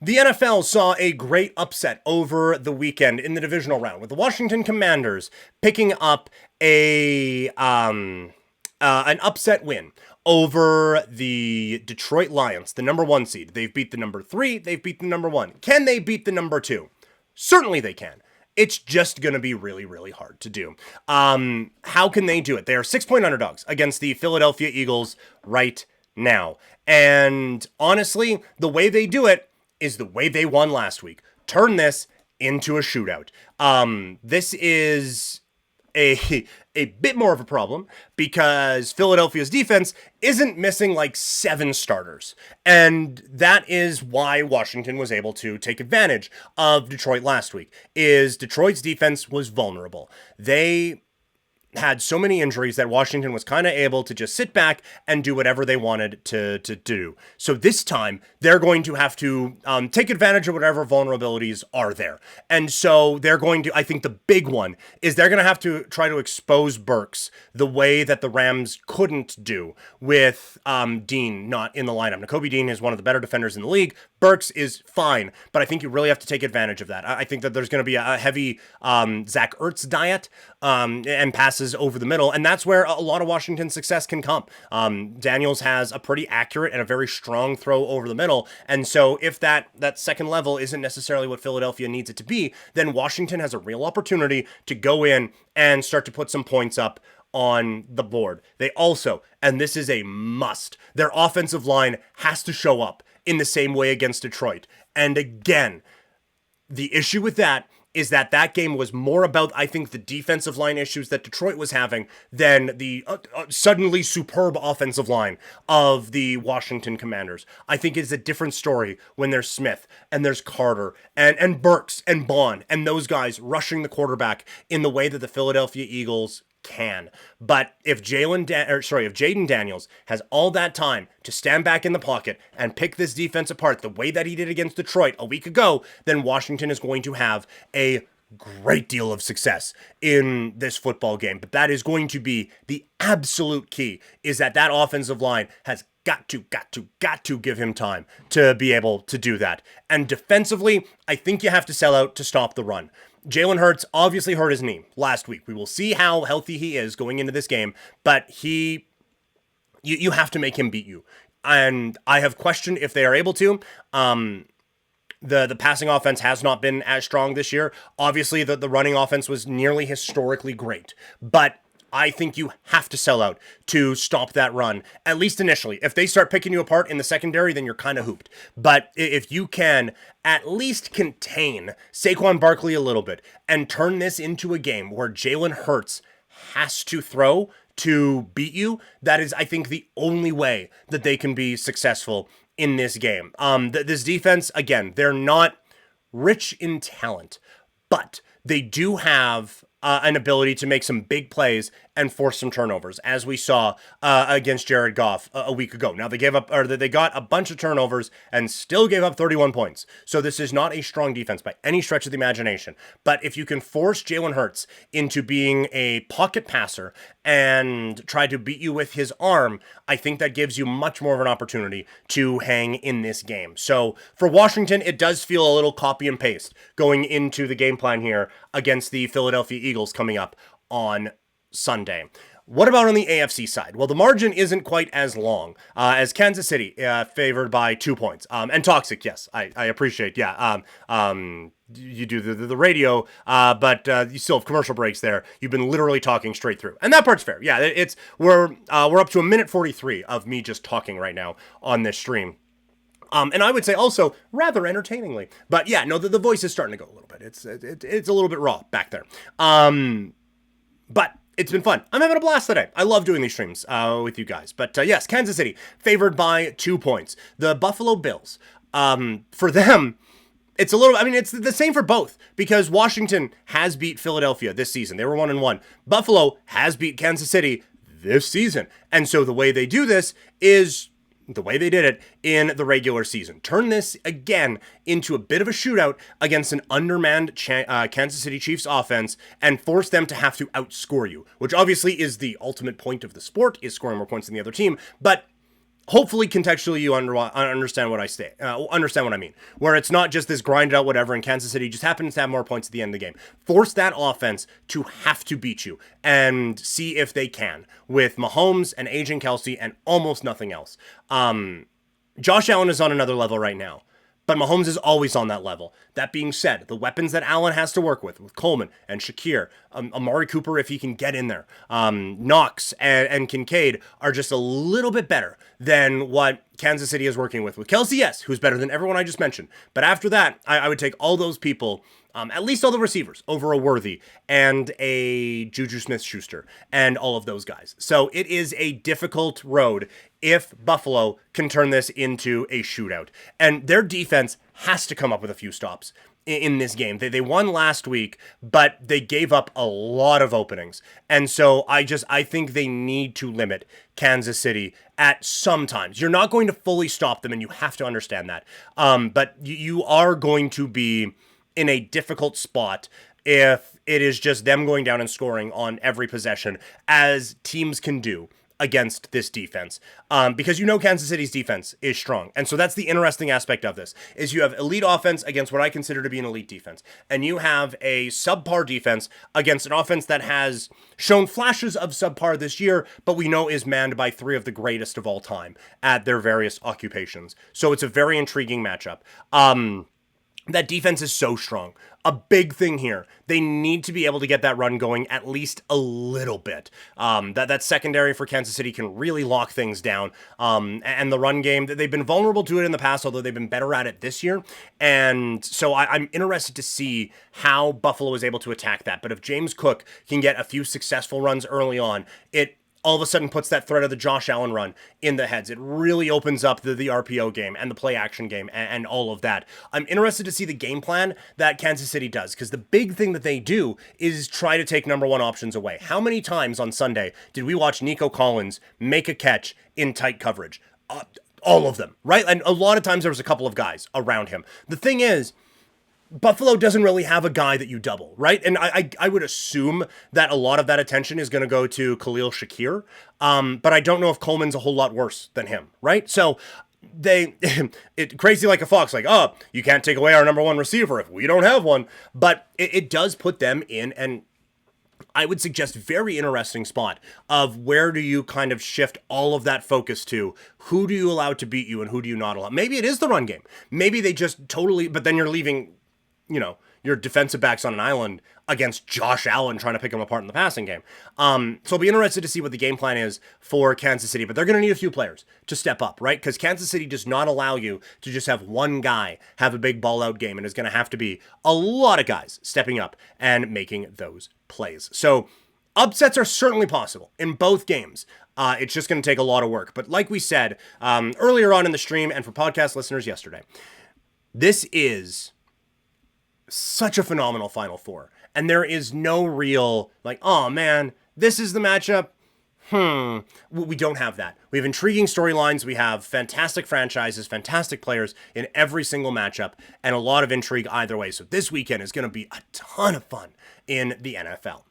The NFL saw a great upset over the weekend in the divisional round, with the Washington Commanders picking up an upset win over the Detroit Lions, the number 1 seed. They've beat the number 3, they've beat the number 1. Can they beat the number 2? Certainly they can. It's just going to be really, really hard to do. How can they do it? They are 6-point underdogs against the Philadelphia Eagles right now. And honestly, the way they do it is the way they won last week. Turn this into a shootout. This is a bit more of a problem because Philadelphia's defense isn't missing like 7 starters. And that is why Washington was able to take advantage of Detroit last week, is Detroit's defense was vulnerable. They had so many injuries that Washington was kind of able to just sit back and do whatever they wanted to do. So this time, they're going to have to take advantage of whatever vulnerabilities are there. And so they're going to, I think the big one is they're going to have to try to expose Burks the way that the Rams couldn't do with Dean not in the lineup. Nakobe Dean is one of the better defenders in the league. Burks is fine, but I think you really have to take advantage of that. I think that there's going to be a heavy Zach Ertz diet and passes over the middle, and that's where a lot of Washington's success can come. Daniels has a pretty accurate and a very strong throw over the middle, and so if that second level isn't necessarily what Philadelphia needs it to be, then Washington has a real opportunity to go in and start to put some points up on the board. They also, and this is a must, their offensive line has to show up in the same way against Detroit. And again, the issue with that is that game was more about, I think, the defensive line issues that Detroit was having than the suddenly superb offensive line of the Washington Commanders. I think it's a different story when there's Smith and there's Carter and Burks and Bond and those guys rushing the quarterback in the way that the Philadelphia Eagles can. But if Jaden Daniels has all that time to stand back in the pocket and pick this defense apart the way that he did against Detroit a week ago, then Washington is going to have a great deal of success in this football game. But that is going to be the absolute key, is that offensive line has got to give him time to be able to do that. And defensively, I think you have to sell out to stop the run. Jalen Hurts obviously hurt his knee last week. We will see how healthy he is going into this game, but you have to make him beat you. And I have questioned if they are able to. The passing offense has not been as strong this year. Obviously, the running offense was nearly historically great, but I think you have to sell out to stop that run, at least initially. If they start picking you apart in the secondary, then you're kind of hooped. But if you can at least contain Saquon Barkley a little bit and turn this into a game where Jalen Hurts has to throw to beat you, that is, I think, the only way that they can be successful in this game. This defense, again, they're not rich in talent, but they do have an ability to make some big plays and force some turnovers, as we saw against Jared Goff a week ago. Now they got a bunch of turnovers and still gave up 31 points. So this is not a strong defense by any stretch of the imagination. But if you can force Jalen Hurts into being a pocket passer and try to beat you with his arm, I think that gives you much more of an opportunity to hang in this game. So for Washington, it does feel a little copy and paste going into the game plan here against the Philadelphia Eagles coming up on Sunday. What about on the AFC side? Well, the margin isn't quite as long as Kansas City, favored by 2 points. And Toxic, yes, I appreciate, yeah. You do the radio, but you still have commercial breaks there. You've been literally talking straight through, and that part's fair. Yeah, we're up to a minute 43 of me just talking right now on this stream. And I would say also rather entertainingly, but yeah, no, the voice is starting to go a little bit. It's a little bit raw back there. But it's been fun. I'm having a blast today. I love doing these streams with you guys. But yes, Kansas City favored by 2 points. The Buffalo Bills, for them, it's a little, I mean, it's the same for both, because Washington has beat Philadelphia this season. They were 1-1. Buffalo has beat Kansas City this season. And so the way they do this is the way they did it in the regular season. Turn this again into a bit of a shootout against an undermanned Kansas City Chiefs offense and force them to have to outscore you, which obviously is the ultimate point of the sport, is scoring more points than the other team. But hopefully contextually you understand what I say, understand what I mean, where it's not just this grind out whatever and Kansas City just happens to have more points at the end of the game. Force that offense to have to beat you and see if they can with Mahomes and aging Kelsey and almost nothing else. Josh Allen is on another level right now, but Mahomes is always on that level. That being said, the weapons that Allen has to work with Coleman and Shakir, Amari Cooper, if he can get in there, Knox and Kincaid are just a little bit better than what Kansas City is working with. With Kelsey, yes, who's better than everyone I just mentioned. But after that, I would take all those people, at least all the receivers, over a Worthy and a Juju Smith-Schuster and all of those guys. So it is a difficult road if Buffalo can turn this into a shootout. And their defense has to come up with a few stops in this game. They won last week, but they gave up a lot of openings. And so I think they need to limit Kansas City at some times. You're not going to fully stop them, and you have to understand that. But you are going to be in a difficult spot if it is just them going down and scoring on every possession, as teams can do against this defense, because Kansas City's defense is strong. And so that's the interesting aspect of this, is you have elite offense against what I consider to be an elite defense, and you have a subpar defense against an offense that has shown flashes of subpar this year, but we know is manned by three of the greatest of all time at their various occupations. So it's a very intriguing matchup. That defense is so strong. A big thing here, they need to be able to get that run going at least a little bit. That secondary for Kansas City can really lock things down. And the run game, they've been vulnerable to it in the past, although they've been better at it this year. And so I'm interested to see how Buffalo is able to attack that. But if James Cook can get a few successful runs early on, it all of a sudden puts that threat of the Josh Allen run in the heads. It really opens up the RPO game and the play action game and all of that. I'm interested to see the game plan that Kansas City does, because the big thing that they do is try to take number one options away. How many times on Sunday did we watch Nico Collins make a catch in tight coverage? All of them, right? And a lot of times there was a couple of guys around him. The thing is, Buffalo doesn't really have a guy that you double, right? And I would assume that a lot of that attention is going to go to Khalil Shakir, but I don't know if Coleman's a whole lot worse than him, right? So it crazy like a fox, like, oh, you can't take away our number one receiver if we don't have one, but it does put them in an, I would suggest, very interesting spot of where do you kind of shift all of that focus to? Who do you allow to beat you and who do you not allow? Maybe it is the run game. Maybe they just totally, but then you're leaving, your defensive backs on an island against Josh Allen trying to pick him apart in the passing game. So I'll be interested to see what the game plan is for Kansas City, but they're going to need a few players to step up, right? Because Kansas City does not allow you to just have one guy have a big ball out game, and it's going to have to be a lot of guys stepping up and making those plays. So upsets are certainly possible in both games. It's just going to take a lot of work. But like we said earlier on in the stream and for podcast listeners yesterday, this is such a phenomenal Final Four. And there is no real, like, oh man, this is the matchup. We don't have that. We have intriguing storylines. We have fantastic franchises, fantastic players in every single matchup, and a lot of intrigue either way. So this weekend is going to be a ton of fun in the NFL.